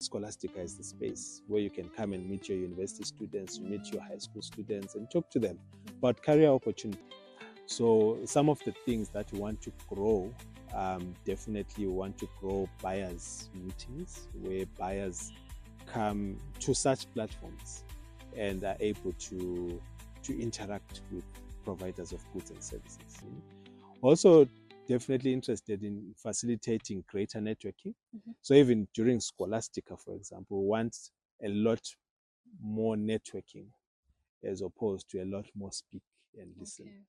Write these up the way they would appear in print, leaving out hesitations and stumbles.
Scholastica is the space where you can come and meet your university students, you meet your high school students and talk to them about career opportunities. So some of the things that we want to grow, definitely we want to grow buyers meetings where buyers come to such platforms and are able to interact with providers of goods and services. Also, definitely interested in facilitating greater networking. So even during Scholastica, for example, we want a lot more networking as opposed to a lot more speak and listen.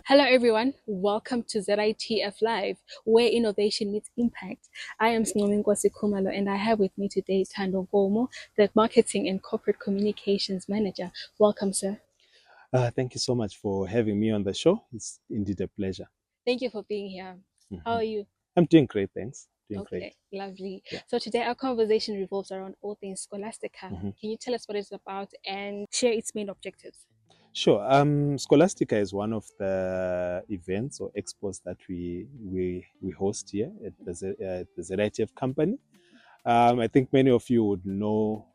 Hello everyone, welcome to ZITF Live, where innovation meets impact. I am Singominkosi Khumalo and I have with me today Tano GMO, the Marketing and Corporate Communications Manager. Welcome, sir. Thank you so much for having me on the show. It's indeed a pleasure. Thank you for being here. How are you? I'm doing great, thanks. Doing great. Lovely. Yeah. So today our conversation revolves around all things Scholastica. Can you tell us what it's about and share its main objectives? Sure. Scholastica is one of the events or expos that we host here at the ZITF Company. I think many of you would know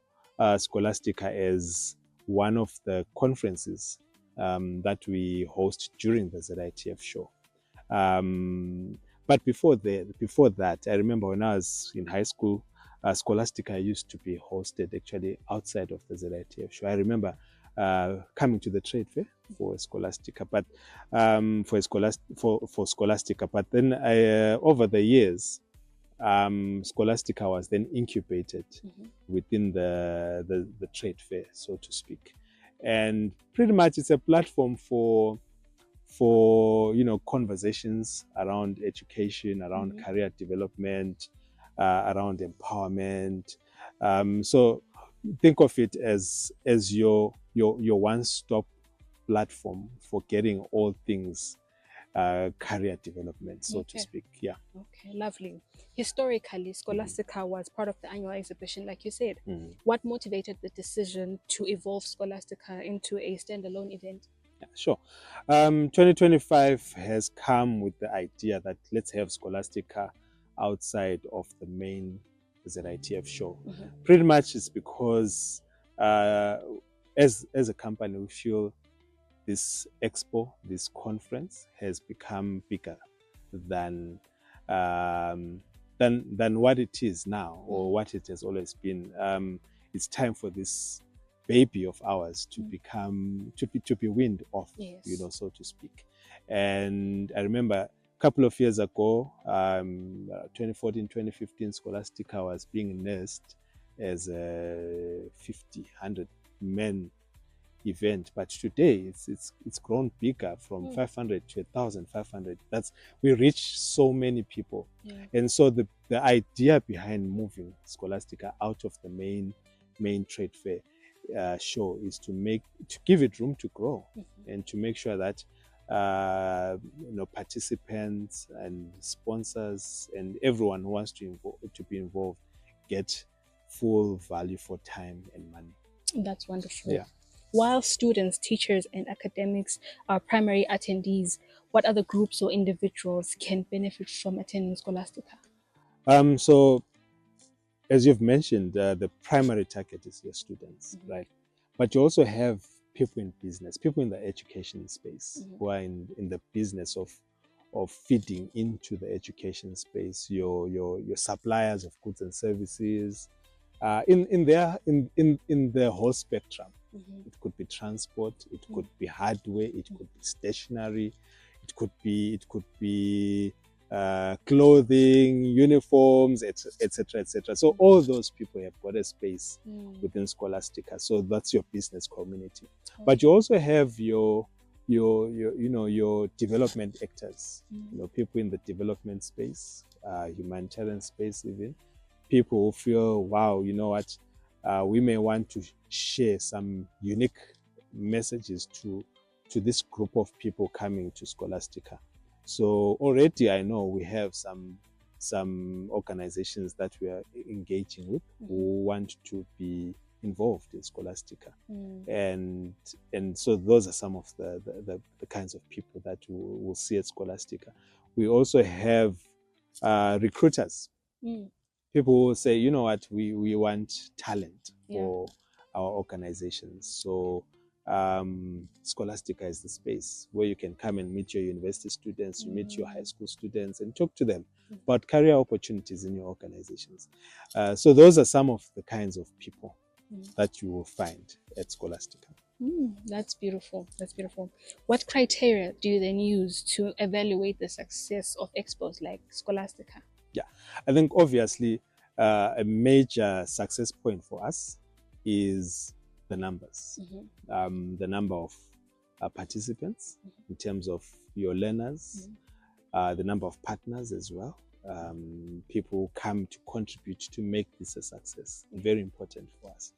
Scholastica as one of the conferences that we host during the ZITF show. But before that, I remember when I was in high school, Scholastica used to be hosted actually outside of the ZITF show. I remember coming to the trade fair for Scholastica, but for Scholastica. But then over the years, Scholastica was then incubated within the trade fair, so to speak, and pretty much it's a platform for conversations around education, around career development, around empowerment. So think of it as your one-stop platform for getting all things career development, so to speak. Yeah. Okay, lovely. Historically, Scholastica was part of the annual exhibition, like you said. What motivated the decision to evolve Scholastica into a standalone event? Yeah, sure. 2025 has come with the idea that let's have Scholastica outside of the main ZITF show. Pretty much it's because as a company, we feel this expo, this conference has become bigger than what it is now or what it has always been. It's time for this baby of ours to become to be weaned off, so to speak. And I remember a couple of years ago, 2014, 2015, Scholastica was being nursed as a 100 men event, but today it's grown bigger from 500 to 1,500. We reach so many people, and so the idea behind moving Scholastica out of the main trade fair show is to give it room to grow and to make sure that participants and sponsors and everyone who wants to be involved get full value for time and money. That's wonderful. Yeah. While students, teachers, and academics are primary attendees, what other groups or individuals can benefit from attending Scholastica? So, as you've mentioned, the primary target is your students, right? But you also have people in business, people in the education space who are in the business of feeding into the education space, your suppliers of goods and services, in the whole spectrum. It could be transport, it could be hardware, it could be stationery, it could be clothing, uniforms, etc., etc. So all those people have got a space within Scholastica. So that's your business community. But you also have your development actors, people in the development space, humanitarian space, even people who feel, wow, you know what, we may want to share some unique messages to this group of people coming to Scholastica. So already I know we have some organizations that we are engaging with who want to be involved in Scholastica. And so those are some of the kinds of people that we'll see at Scholastica. We also have recruiters. People will say, you know what, we want talent for our organizations. So Scholastica is the space where you can come and meet your university students, you meet your high school students and talk to them about career opportunities in your organizations. So those are some of the kinds of people that you will find at Scholastica. That's beautiful. That's beautiful. What criteria do you then use to evaluate the success of expos like Scholastica? Yeah, I think obviously a major success point for us is the numbers, the number of participants in terms of your learners, the number of partners as well, people who come to contribute to make this a success. Very important for us.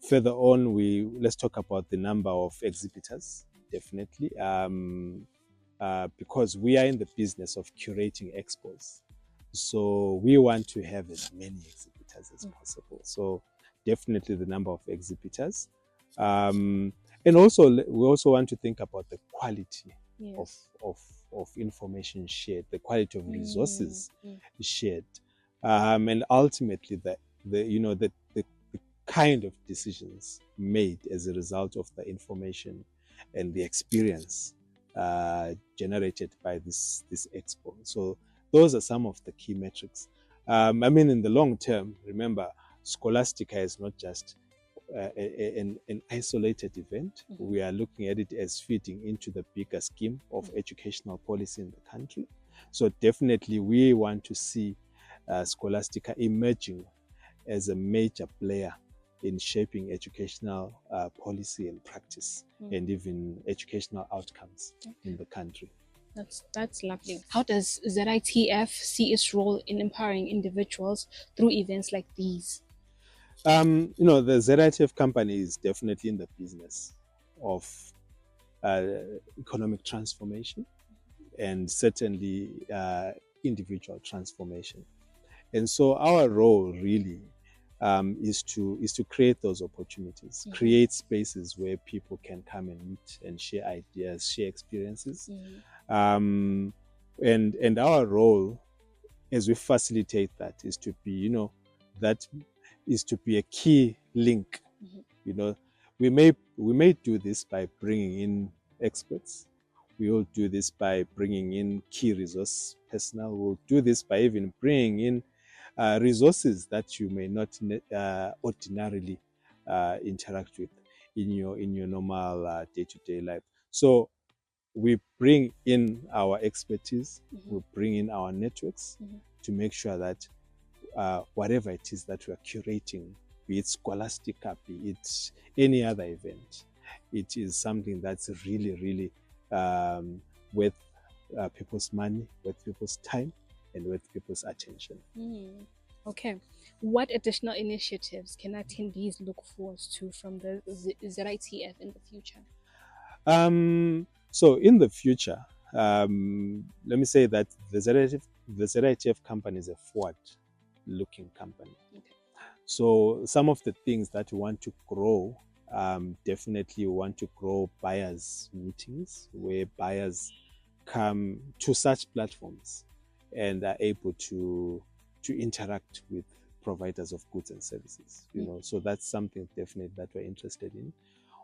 Further on, let's talk about the number of exhibitors, definitely, because we are in the business of curating expos. So we want to have as many exhibitors as possible. So definitely the number of exhibitors. And also, we also want to think about the quality of information shared, the quality of resources shared, and ultimately the kind of decisions made as a result of the information and the experience generated by this expo. So those are some of the key metrics. I mean, in the long term, remember, Scholastica is not just an isolated event. We are looking at it as fitting into the bigger scheme of educational policy in the country. So definitely we want to see Scholastica emerging as a major player in shaping educational policy and practice and even educational outcomes in the country. That's lovely. How does ZITF see its role in empowering individuals through events like these? The ZITF Company is definitely in the business of economic transformation and certainly individual transformation. And so our role really is to create those opportunities, create spaces where people can come and meet and share ideas, share experiences. And our role as we facilitate that is to be, that is to be a key link. We may do this by bringing in experts. We will do this by bringing in key resource personnel. We'll do this by even bringing in resources that you may not ordinarily interact with in your normal day-to-day life. So we bring in our expertise, we bring in our networks to make sure that whatever it is that we are curating, be it Scholastica, be it any other event, it is something that's really, really worth people's money, worth people's time, and worth people's attention. Okay. What additional initiatives can attendees look forward to from the ZITF in the future? So in the future, let me say that the ZITF Company is a forward-looking company. So some of the things that we want to grow, definitely we want to grow buyers meetings where buyers come to such platforms and are able to interact with providers of goods and services. So that's something definitely that we're interested in.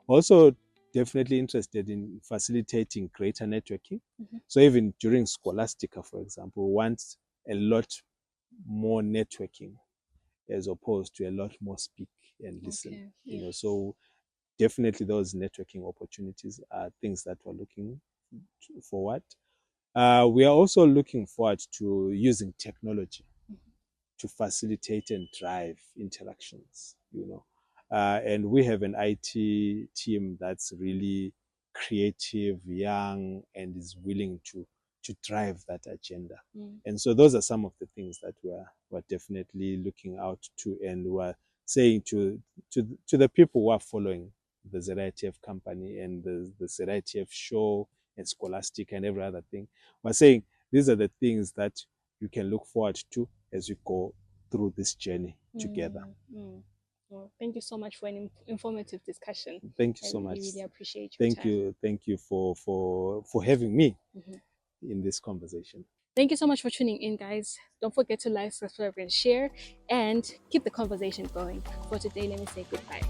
Also, definitely interested in facilitating greater networking. So even during Scholastica, for example, we want a lot more networking as opposed to a lot more speak and listen. So definitely those networking opportunities are things that we're looking forward. We are also looking forward to using technology to facilitate and drive interactions, and we have an IT team that's really creative, young, and is willing to drive that agenda. And so those are some of the things that we're definitely looking out to, and we're saying to the people who are following the ZITF company and the ZITF show and Scholastic and every other thing, we're saying these are the things that you can look forward to as we go through this journey together. Well, thank you so much for an informative discussion. Thank you so much. I really appreciate your time. Thank you for having me in this conversation. Thank you so much for tuning in, guys. Don't forget to like, subscribe, and share, and keep the conversation going. For today, let me say goodbye.